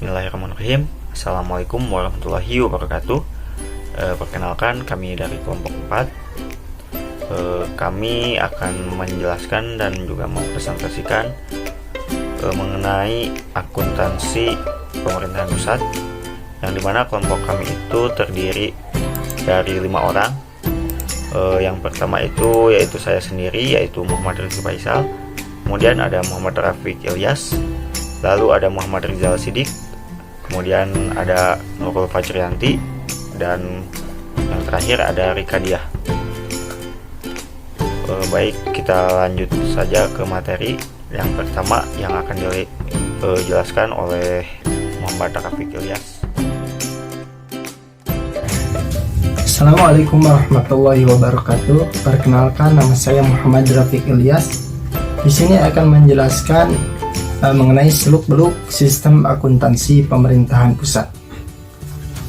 Bismillahirrahmanirrahim. Assalamualaikum warahmatullahi wabarakatuh. Perkenalkan, kami dari kelompok 4. Kami akan menjelaskan dan juga mempresentasikan mengenai akuntansi pemerintahan pusat, yang dimana kelompok kami itu terdiri dari 5 orang. Yang pertama itu yaitu saya sendiri, yaitu Muhammad Rizky Faisal. Kemudian ada Muhammad Rafiq Ilyas, lalu ada Muhammad Rizal Sidik, kemudian ada Nurul Fajrianti, dan yang terakhir ada Rika Diah. Baik, kita lanjut saja ke materi. Yang pertama yang akan dijelaskan oleh Muhammad Rafiq Ilyas. Assalamualaikum warahmatullahi wabarakatuh. Perkenalkan, nama saya Muhammad Rafiq Ilyas. Di sini akan menjelaskan mengenai seluk-beluk sistem akuntansi pemerintahan pusat.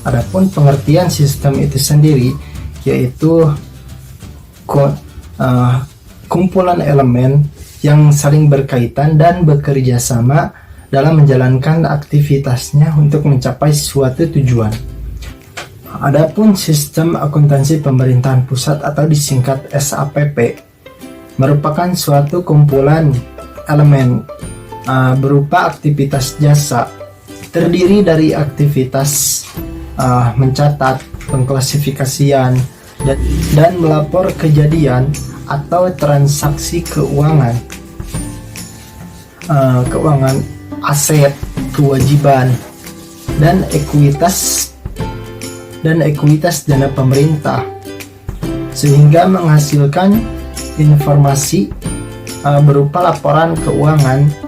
Adapun pengertian sistem itu sendiri yaitu kumpulan elemen yang saling berkaitan dan bekerja sama dalam menjalankan aktivitasnya untuk mencapai suatu tujuan. Adapun sistem akuntansi pemerintahan pusat atau disingkat SAPP merupakan suatu kumpulan elemen berupa aktivitas jasa, terdiri dari aktivitas mencatat, pengklasifikasian, dan melapor kejadian atau transaksi keuangan, aset, kewajiban, dan ekuitas dana pemerintah, sehingga menghasilkan informasi berupa laporan keuangan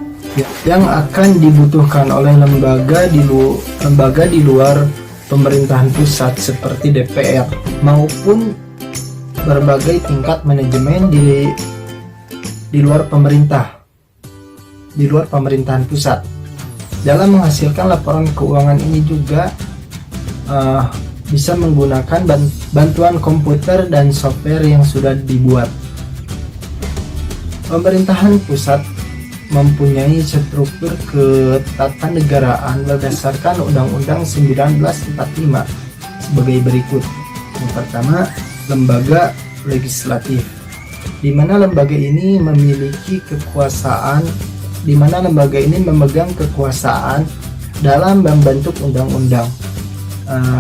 yang akan dibutuhkan oleh lembaga di luar pemerintahan pusat seperti DPR maupun berbagai tingkat manajemen di luar pemerintahan pusat. Dalam menghasilkan laporan keuangan ini juga bisa menggunakan bantuan komputer dan software yang sudah dibuat. Pemerintahan pusat mempunyai struktur ketatanegaraan berdasarkan Undang-Undang 1945 sebagai berikut. Yang pertama, lembaga legislatif, di mana lembaga ini memegang kekuasaan dalam membentuk undang-undang.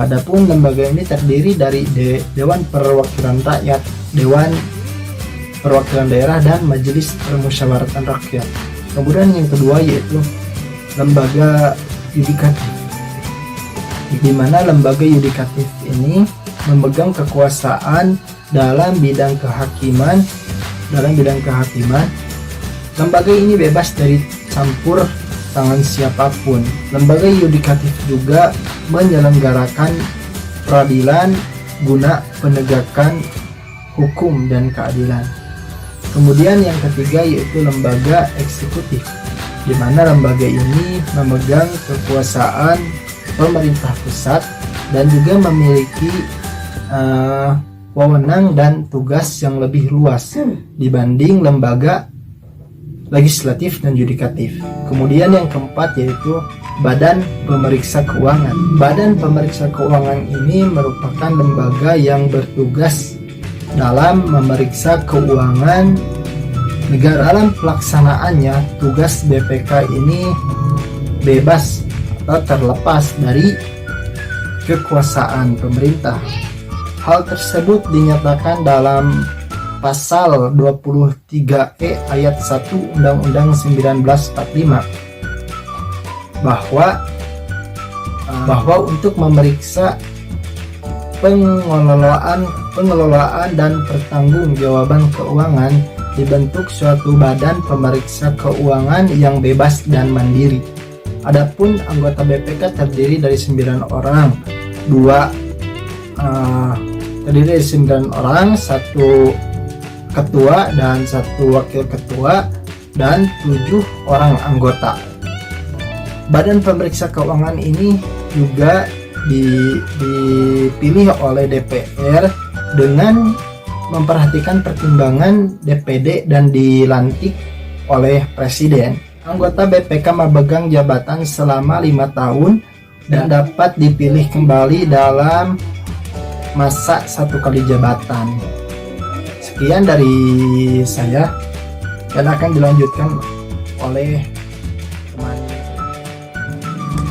Adapun lembaga ini terdiri dari Dewan Perwakilan Rakyat, Dewan Perwakilan Daerah, dan Majelis Permusyawaratan Rakyat. Kemudian yang kedua yaitu lembaga yudikatif, di mana lembaga yudikatif ini memegang kekuasaan dalam bidang kehakiman. Lembaga ini bebas dari campur tangan siapapun. Lembaga yudikatif juga menyelenggarakan peradilan guna penegakan hukum dan keadilan. Kemudian yang ketiga yaitu lembaga eksekutif, di mana lembaga ini memegang kekuasaan pemerintah pusat dan juga memiliki wewenang dan tugas yang lebih luas dibanding lembaga legislatif dan yudikatif. Kemudian yang keempat yaitu Badan Pemeriksa Keuangan. Badan Pemeriksa Keuangan ini merupakan lembaga yang bertugas dalam memeriksa keuangan negara. Dalam pelaksanaannya, tugas BPK ini bebas atau terlepas dari kekuasaan pemerintah. Hal tersebut dinyatakan dalam Pasal 23E ayat 1 Undang-Undang 1945 bahwa untuk memeriksa pengelolaan dan pertanggungjawaban keuangan dibentuk suatu badan pemeriksa keuangan yang bebas dan mandiri. Adapun anggota BPK terdiri dari 9 orang, terdiri dari 9 orang, 1 ketua dan 1 wakil ketua, dan 7 orang anggota. Badan pemeriksa keuangan ini juga dipilih oleh DPR dengan memperhatikan pertimbangan DPD dan dilantik oleh Presiden. Anggota BPK memegang jabatan selama 5 tahun dan dapat dipilih kembali dalam masa 1 kali jabatan. Sekian dari saya dan akan dilanjutkan oleh teman.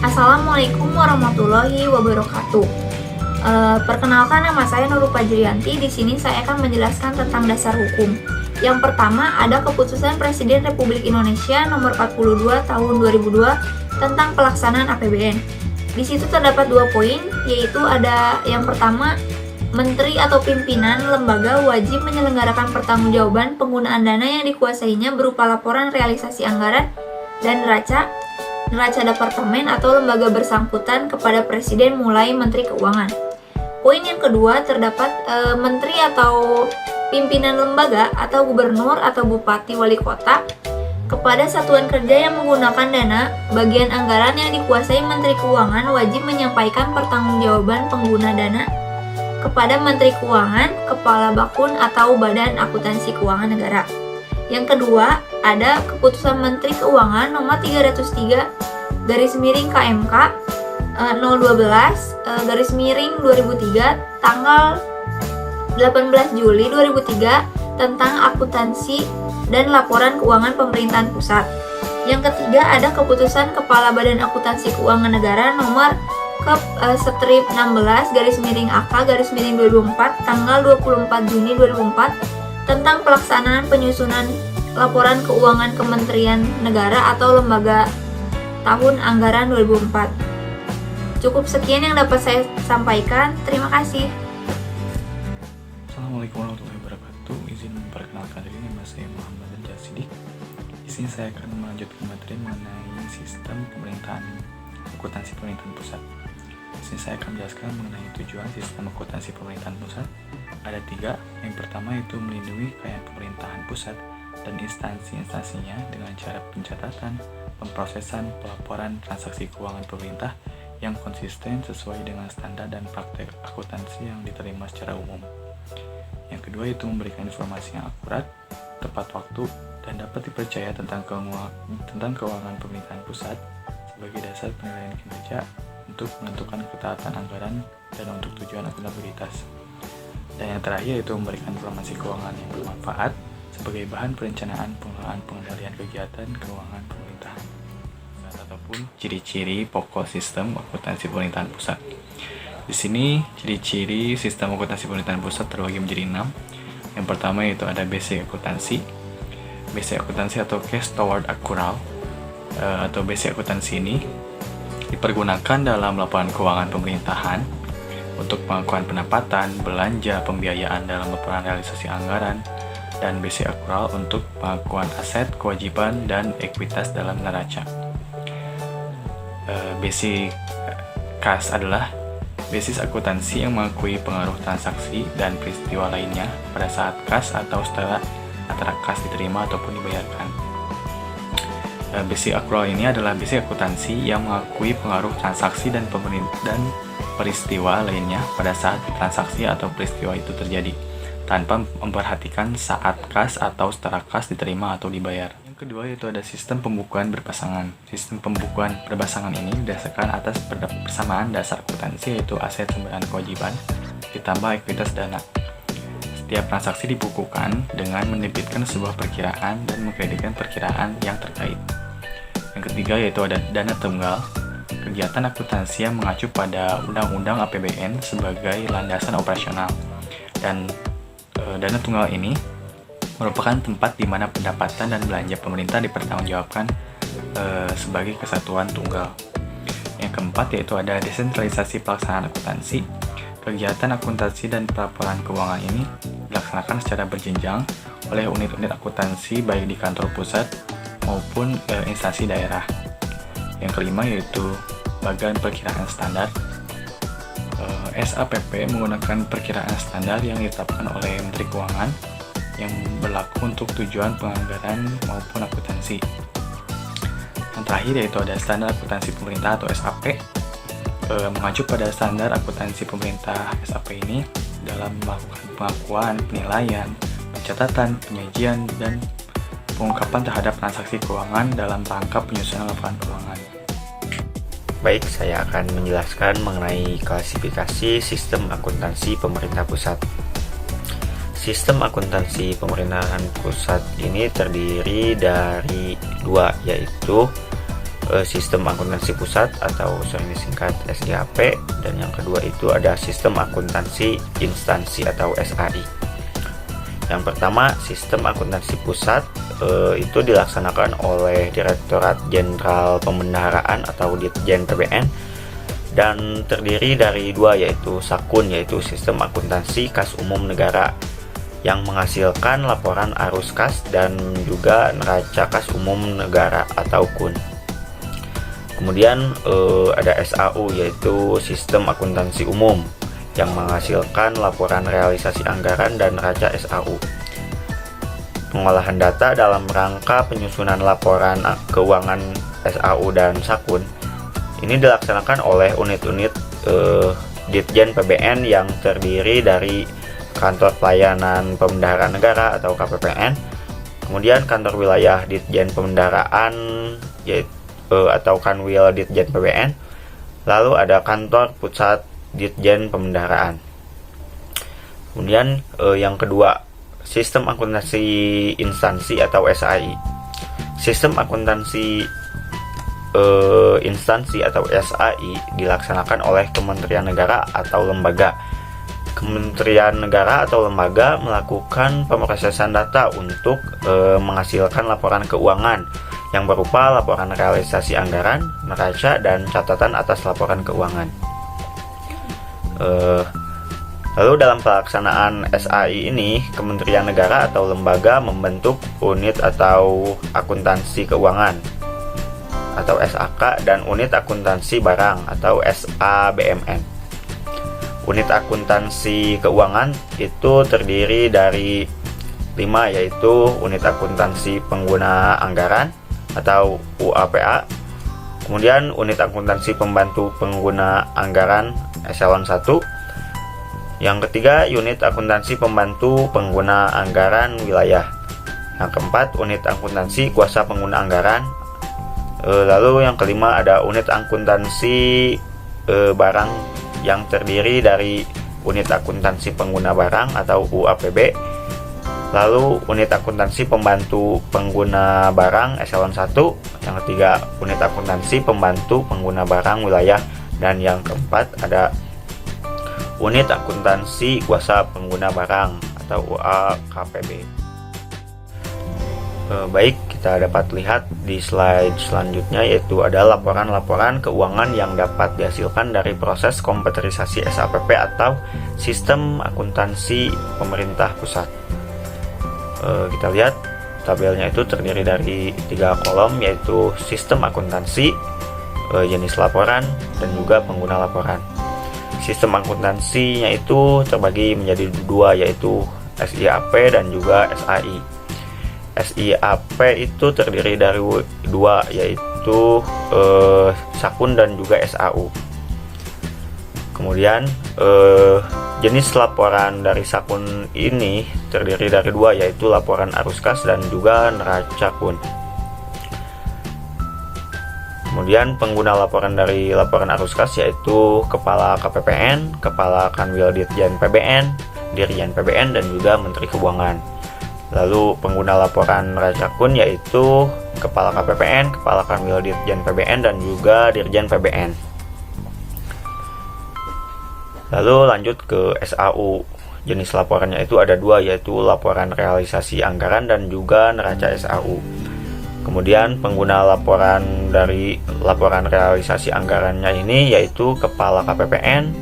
Assalamualaikum warahmatullahi wabarakatuh. Perkenalkan, nama saya Nurul Fajriyanti. Di sini saya akan menjelaskan tentang dasar hukum. Yang pertama, ada Keputusan Presiden Republik Indonesia Nomor 42 Tahun 2002 tentang pelaksanaan APBN. Di situ terdapat 2 poin, yaitu ada yang pertama, Menteri atau pimpinan lembaga wajib menyelenggarakan pertanggungjawaban penggunaan dana yang dikuasainya berupa laporan realisasi anggaran dan neraca departemen atau lembaga bersangkutan kepada Presiden mulai Menteri Keuangan. Poin yang kedua, terdapat menteri atau pimpinan lembaga atau gubernur atau bupati wali kota kepada satuan kerja yang menggunakan dana bagian anggaran yang dikuasai Menteri Keuangan wajib menyampaikan pertanggungjawaban pengguna dana kepada Menteri Keuangan, Kepala Bakun atau Badan Akuntansi Keuangan Negara. Yang kedua, ada Keputusan Menteri Keuangan Nomor 303/KMK 012/2003 tanggal 18 Juli 2003 tentang akuntansi dan laporan keuangan pemerintahan pusat. Yang ketiga, ada Keputusan Kepala Badan Akuntansi Keuangan Negara Nomor Kep/16-AK/2004 tanggal 24 Juni 2004 tentang pelaksanaan penyusunan laporan keuangan Kementerian Negara atau lembaga tahun anggaran 2004. Cukup sekian yang dapat saya sampaikan. Terima kasih. Assalamualaikum warahmatullahi wabarakatuh. Izin memperkenalkan diri, nama saya Muhammad Jasidi. Di sini saya akan melanjutkan materi mengenai sistem pemerintahan akuntansi pemerintahan pusat. Di sini saya akan menjelaskan mengenai tujuan sistem akuntansi pemerintahan pusat. Ada 3. Yang pertama itu melindungi kekayaan pemerintahan pusat dan instansi-instansinya dengan cara pencatatan, pemrosesan, pelaporan transaksi keuangan pemerintah yang konsisten sesuai dengan standar dan praktek akuntansi yang diterima secara umum. Yang kedua itu memberikan informasi yang akurat, tepat waktu, dan dapat dipercaya tentang keuangan pemerintahan pusat sebagai dasar penilaian kinerja untuk menentukan ketaatan anggaran dan untuk tujuan akuntabilitas. Dan yang terakhir itu memberikan informasi keuangan yang bermanfaat sebagai bahan perencanaan pengelolaan pengendalian kegiatan keuangan pemerintahan ataupun ciri-ciri pokok sistem akuntansi pemerintahan pusat. Di sini ciri-ciri sistem akuntansi pemerintahan pusat terbagi menjadi 6. Yang pertama yaitu ada basic akuntansi. Basic akuntansi atau cash toward accrual atau basic akuntansi ini dipergunakan dalam laporan keuangan pemerintahan untuk pengakuan pendapatan, belanja, pembiayaan dalam laporan realisasi anggaran, dan basic accrual untuk pengakuan aset, kewajiban, dan ekuitas dalam neraca. Basic cash adalah basis akuntansi yang mengakui pengaruh transaksi dan peristiwa lainnya pada saat kas atau setelah antara kas diterima ataupun dibayarkan. Basic accrual ini adalah basic akuntansi yang mengakui pengaruh transaksi dan peristiwa lainnya pada saat transaksi atau peristiwa itu terjadi, tanpa memperhatikan saat kas atau setelah kas diterima atau dibayar. Yang kedua yaitu ada sistem pembukuan berpasangan. Sistem pembukuan berpasangan ini didasarkan atas persamaan dasar akuntansi yaitu aset sumber dan kewajiban ditambah ekuitas dana. Setiap transaksi dibukukan dengan menerbitkan sebuah perkiraan dan mengkreditkan perkiraan yang terkait. Yang ketiga yaitu ada dana tunggal. Kegiatan akuntansi yang mengacu pada Undang-Undang APBN sebagai landasan operasional. Dan dana tunggal ini merupakan tempat di mana pendapatan dan belanja pemerintah dipertanggungjawabkan sebagai kesatuan tunggal. Yang keempat yaitu ada desentralisasi pelaksanaan akuntansi. Kegiatan akuntansi dan pelaporan keuangan ini dilaksanakan secara berjenjang oleh unit-unit akuntansi baik di kantor pusat maupun instansi daerah. Yang kelima yaitu bagian perkiraan standar. SAPP menggunakan perkiraan standar yang ditetapkan oleh Menteri Keuangan yang berlaku untuk tujuan penganggaran maupun akuntansi. Yang terakhir yaitu ada standar akuntansi pemerintah atau SAP. Mengacu pada standar akuntansi pemerintah SAP ini dalam melakukan pengakuan, penilaian, pencatatan, penyajian, dan pengungkapan terhadap transaksi keuangan dalam rangka penyusunan laporan keuangan. Baik, saya akan menjelaskan mengenai klasifikasi sistem akuntansi pemerintah pusat. Sistem akuntansi pemerintahan pusat ini terdiri dari dua, yaitu sistem akuntansi pusat atau sering disingkat SIAP, dan yang kedua itu ada sistem akuntansi instansi atau SAI. Yang pertama, sistem akuntansi pusat itu dilaksanakan oleh Direktorat Jenderal Pembendaharaan atau Ditjen PBN dan terdiri dari dua, yaitu SAKUN, yaitu sistem akuntansi kas umum negara yang menghasilkan laporan arus kas, dan juga neraca kas umum negara atau KUN. Kemudian ada SAU, yaitu sistem akuntansi umum yang menghasilkan laporan realisasi anggaran dan neraca SAU. Pengolahan data dalam rangka penyusunan laporan keuangan SAU dan SAKUN ini dilaksanakan oleh unit-unit Ditjen PBN yang terdiri dari Kantor Pelayanan Pembendaharaan Negara atau KPPN, kemudian Kantor Wilayah Ditjen Pembendaharaan yaitu atau Kanwil Ditjen PBN, lalu ada Kantor Pusat Ditjen Pembendaharaan. Kemudian yang kedua, sistem akuntansi instansi atau SAI. Sistem akuntansi instansi atau SAI dilaksanakan oleh Kementerian Negara atau lembaga. Kementerian Negara atau lembaga melakukan pemrosesan data untuk menghasilkan laporan keuangan yang berupa laporan realisasi anggaran, neraca, dan catatan atas laporan keuangan. Lalu dalam pelaksanaan SAI ini, Kementerian Negara atau lembaga membentuk unit atau akuntansi keuangan atau SAK dan unit akuntansi barang atau SABMN. Unit akuntansi keuangan itu terdiri dari 5, yaitu unit akuntansi pengguna anggaran atau UAPA, kemudian unit akuntansi pembantu pengguna anggaran eselon 1, yang ketiga unit akuntansi pembantu pengguna anggaran wilayah, yang keempat unit akuntansi kuasa pengguna anggaran, lalu yang kelima ada unit akuntansi barang yang terdiri dari unit akuntansi pengguna barang atau UAPB, lalu unit akuntansi pembantu pengguna barang eselon 1, yang ketiga unit akuntansi pembantu pengguna barang wilayah, dan yang keempat ada unit akuntansi kuasa pengguna barang atau UAKPB. Baik, kita dapat lihat di slide selanjutnya, yaitu ada laporan-laporan keuangan yang dapat dihasilkan dari proses komputerisasi SAPP atau sistem akuntansi pemerintah pusat. Kita lihat tabelnya itu terdiri dari 3 kolom, yaitu sistem akuntansi, jenis laporan, dan juga pengguna laporan. Sistem akuntansinya itu terbagi menjadi 2, yaitu SIAP dan juga SAI. SIAP itu terdiri dari 2, yaitu SAKUN dan juga SAU. Kemudian jenis laporan dari SAKUN ini terdiri dari 2, yaitu laporan arus kas dan juga neraca KUN. Kemudian pengguna laporan dari laporan arus kas yaitu Kepala KPPN, Kepala Kanwil Ditjen PBN, Dirjen PBN, dan juga Menteri Keuangan. Lalu pengguna laporan neraca KUN yaitu Kepala KPPN, Kepala Kanwil Ditjen PBN, dan juga Dirjen PBN. Lalu lanjut ke SAU. Jenis laporannya itu ada 2, yaitu laporan realisasi anggaran dan juga neraca SAU. Kemudian pengguna laporan dari laporan realisasi anggarannya ini yaitu Kepala KPPN,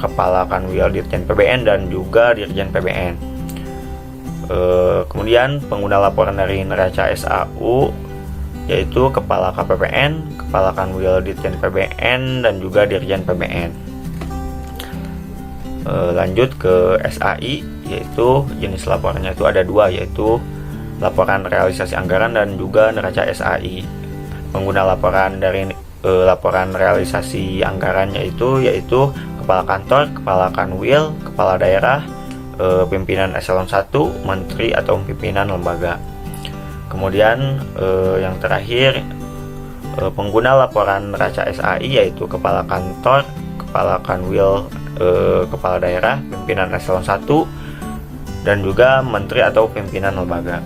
Kepala Kanwil Ditjen PBN, dan juga Dirjen PBN. Kemudian pengguna laporan dari neraca SAU yaitu Kepala KPPN, Kepala Kanwil Ditjen PBN, dan juga Dirjen PBN. Lanjut ke SAI, yaitu jenis laporannya itu ada 2, yaitu laporan realisasi anggaran dan juga neraca SAI. Pengguna laporan dari laporan realisasi anggarannya itu yaitu Kepala Kantor, Kepala Kanwil, Kepala Daerah, pimpinan eselon 1, menteri atau pimpinan lembaga. Kemudian yang terakhir, pengguna laporan neraca SAI yaitu kepala kantor, kepala kanwil, kepala daerah, pimpinan eselon 1, dan juga menteri atau pimpinan lembaga.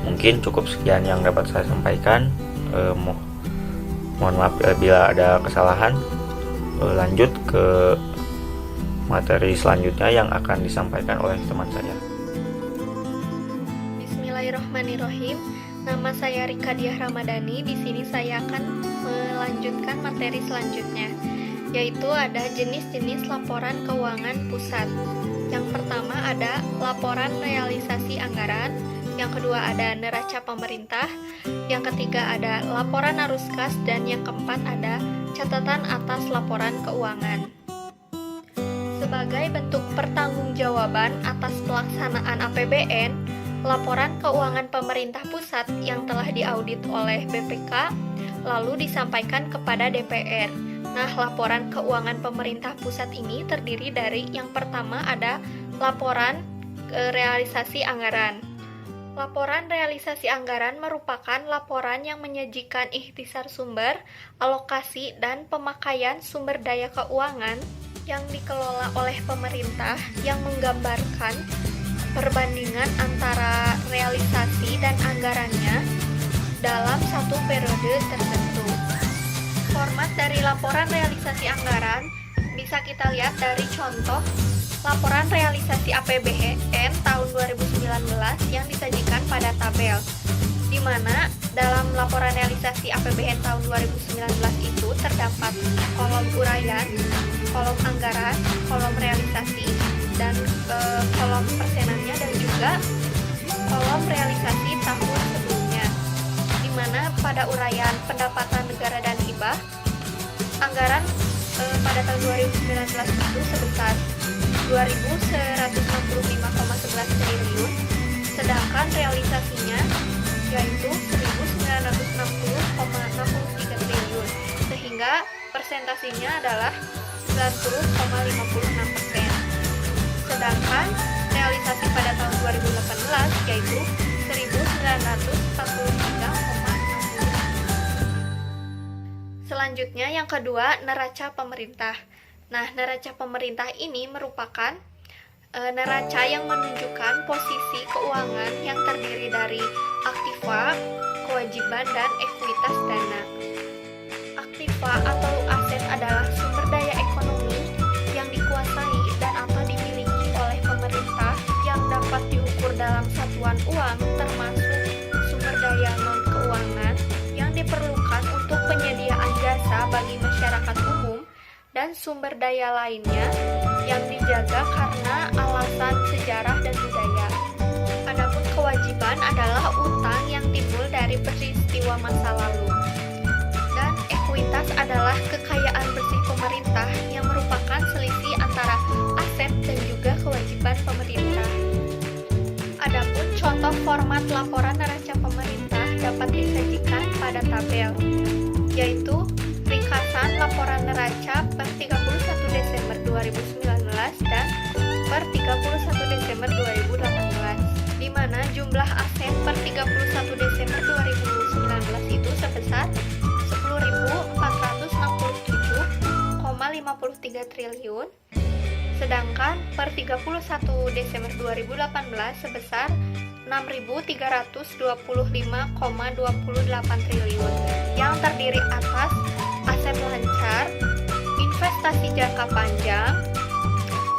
Mungkin cukup sekian yang dapat saya sampaikan. Mohon maaf bila ada kesalahan. Lanjut ke materi selanjutnya yang akan disampaikan oleh teman saya. Bismillahirrahmanirrahim. Nama saya Rika Diah Ramadhani. Di sini saya akan melanjutkan materi selanjutnya, yaitu ada jenis-jenis laporan keuangan pusat. Yang pertama ada laporan realisasi anggaran, yang kedua ada neraca pemerintah, yang ketiga ada laporan arus kas, dan yang keempat ada catatan atas laporan keuangan. Sebagai bentuk pertanggungjawaban atas pelaksanaan APBN, laporan keuangan pemerintah pusat yang telah diaudit oleh BPK lalu disampaikan kepada DPR. Nah, laporan keuangan pemerintah pusat ini terdiri dari yang pertama ada laporan realisasi anggaran. Laporan realisasi anggaran merupakan laporan yang menyajikan ikhtisar sumber, alokasi, dan pemakaian sumber daya keuangan yang dikelola oleh pemerintah yang menggambarkan perbandingan antara realisasi dan anggarannya dalam satu periode tertentu. Format dari laporan realisasi anggaran bisa kita lihat dari contoh laporan realisasi APBN tahun 2019 yang disajikan pada tabel, di mana dalam laporan realisasi APBN tahun 2019 itu terdapat kolom uraian, kolom anggaran, kolom realisasi, dan kolom persenannya, dan juga kolom realisasi tahun sebelumnya, di mana pada uraian pendapatan negara dan hibah, anggaran pada tahun 2019 itu sebesar 2.165,11 triliun, sedangkan realisasinya yaitu 1.960,63 triliun, sehingga persentasenya adalah 90,56%. Sedangkan realisasi pada tahun 2018 yaitu 1.943,60. Selanjutnya yang kedua, neraca pemerintah. Nah, neraca pemerintah ini merupakan neraca yang menunjukkan posisi keuangan yang terdiri dari aktiva, kewajiban, dan ekuitas dana. Aktiva atau aset adalah sumber daya ekonomi yang dikuasai dan atau dimiliki oleh pemerintah yang dapat diukur dalam satuan uang, termasuk sumber daya non-keuangan yang diperlukan untuk penyediaan jasa bagi masyarakat umum, dan sumber daya lainnya yang dijaga karena alasan sejarah dan budaya. Adapun kewajiban adalah utang yang timbul dari peristiwa masa lalu. Dan ekuitas adalah kekayaan bersih pemerintah yang merupakan selisih antara aset dan juga kewajiban pemerintah. Adapun contoh format laporan neraca pemerintah dapat disajikan pada tabel, yaitu ringkasan laporan neraca per 31 Desember 2019 dan per 31 Desember 2018, di mana jumlah aset per 31 Desember 2019 itu sebesar 10.467,53 triliun, sedangkan per 31 Desember 2018 sebesar 6.325,28 triliun, yang terdiri atas aset lancar, investasi jangka panjang,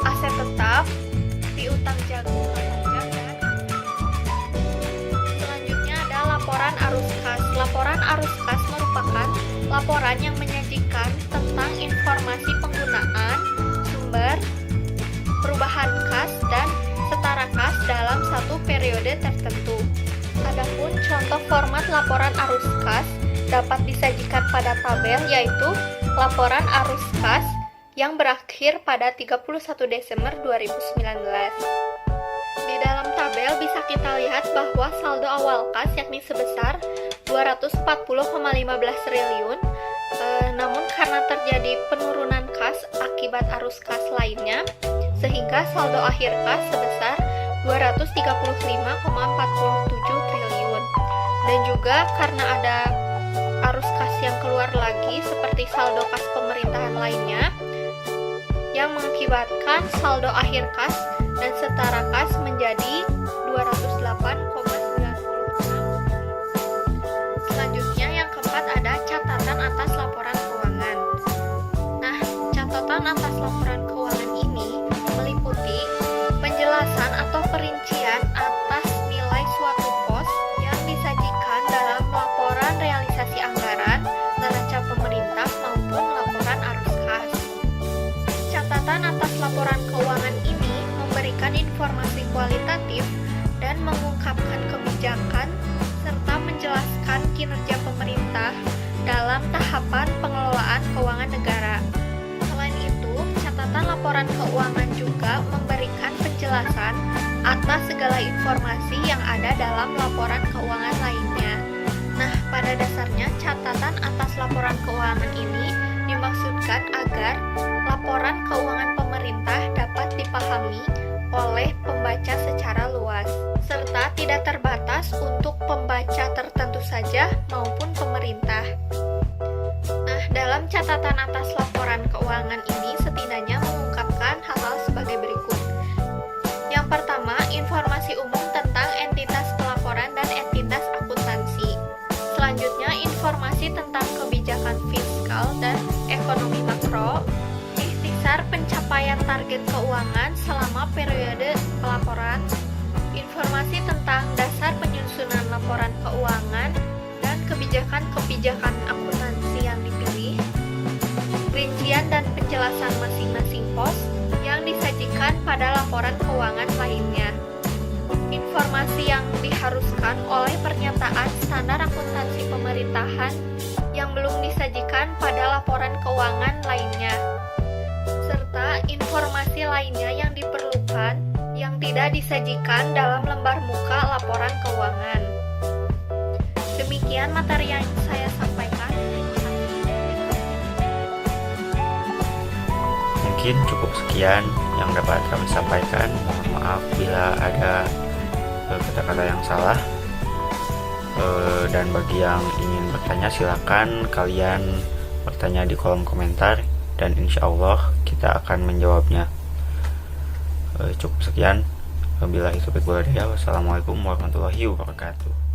aset tetap, piutang jangka panjang, dan selanjutnya ada laporan arus kas. Laporan arus kas merupakan laporan yang menyajikan tentang informasi penggunaan, sumber, perubahan kas, dan setara kas dalam satu periode tertentu. Adapun contoh format laporan arus kas dapat disajikan pada tabel, yaitu laporan arus kas yang berakhir pada 31 Desember 2019. Di dalam tabel bisa kita lihat bahwa saldo awal kas yakni sebesar 240,15 triliun, namun karena terjadi penurunan kas akibat arus kas lainnya, sehingga saldo akhir kas sebesar 235,47 juga karena ada arus kas yang keluar lagi seperti saldo kas pemerintahan lainnya yang mengakibatkan saldo akhir kas dan setara kas menjadi 208,96. Selanjutnya yang keempat ada catatan atas laporan keuangan. Nah, catatan atas laporan keuangan ini meliputi penjelasan atau perincian atas nilai suatu pos yang disajikan dalam laporan realisasi anggaran, neraca pemerintah maupun laporan arus kas. Catatan atas laporan keuangan ini memberikan informasi kualitatif dan mengungkapkan kebijakan serta menjelaskan kinerja pemerintah dalam tahapan pengelolaan keuangan negara. Selain itu, catatan laporan keuangan juga memberikan penjelasan atas segala informasi yang ada dalam laporan keuangan lainnya. Nah, pada dasarnya catatan atas laporan keuangan ini dimaksudkan agar laporan keuangan pemerintah dapat dipahami oleh pembaca secara luas, serta tidak terbatas untuk pembaca tertentu saja maupun pemerintah. Nah, dalam catatan atas laporan keuangan ini setidaknya mengungkapkan hal-hal sebagai berikut. Yang pertama, informasi umum tentang entitas pelaporan dan entitas akuntansi. Selanjutnya, informasi tentang kebijakan fiskal dan ekonomi makro, ikhtisar pencapaian target keuangan selama periode pelaporan, informasi tentang dasar penyusunan laporan keuangan dan kebijakan-kebijakan akuntansi yang dipilih, rincian dan penjelasan masing-masing pos yang disajikan pada laporan keuangan lainnya. Informasi yang diharuskan oleh pernyataan standar akuntansi pemerintahan yang belum disajikan pada laporan keuangan lainnya, serta informasi lainnya yang diperlukan yang tidak disajikan dalam lembar muka laporan keuangan. Demikian materi yang saya sampaikan. Mungkin cukup sekian yang dapat kami sampaikan. Mohon maaf bila ada kata-kata yang salah. Dan bagi yang ingin bertanya silakan kalian bertanya di kolom komentar dan insya Allah kita akan menjawabnya. Cukup sekian. Wabillahi taufiq wal hidayah. Wassalamualaikum warahmatullahi wabarakatuh.